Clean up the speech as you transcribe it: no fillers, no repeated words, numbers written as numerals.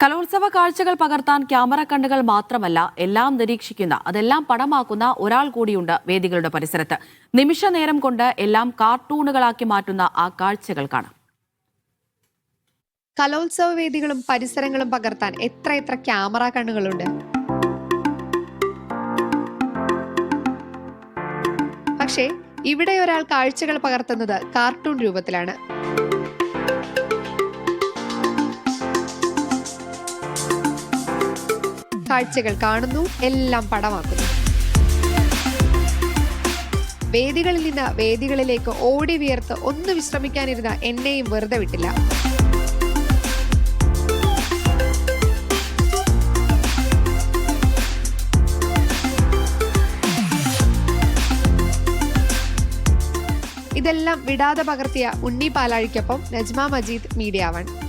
കലോത്സവ കാഴ്ചകൾ പകർത്താൻ ക്യാമറ കണ്ണുകൾ മാത്രമല്ല, എല്ലാം നിരീക്ഷിക്കുന്ന, അതെല്ലാം പടമാക്കുന്ന ഒരാൾ കൂടിയുണ്ട് വേദികളുടെ പരിസരത്ത്. നിമിഷ നേരം കൊണ്ട് എല്ലാം കാർട്ടൂണുകളാക്കി മാറ്റുന്ന ആ കാഴ്ചകൾ കാണാം. കലോത്സവ വേദികളും പരിസരങ്ങളും പകർത്താൻ എത്ര ക്യാമറ കണ്ണുകളുണ്ട്. പക്ഷേ ഇവിടെ ഒരാൾ കാഴ്ചകൾ പകർത്തുന്നത് കാർട്ടൂൺ രൂപത്തിലാണ്. കാഴ്ചകൾ കാണുന്നു, എല്ലാം പടമാക്കുന്നു. വേദികളിൽ നിന്ന് വേദികളിലേക്ക് ഓടി വിയർത്ത് ഒന്ന് വിശ്രമിക്കാനിരുന്ന എന്നെയും വെറുതെ വിട്ടില്ല. ഇതെല്ലാം വിടാതെ പകർത്തിയ ഉണ്ണി പാലാഴിക്കൊപ്പം നജ്മ മജീദ്, മീഡിയ 1.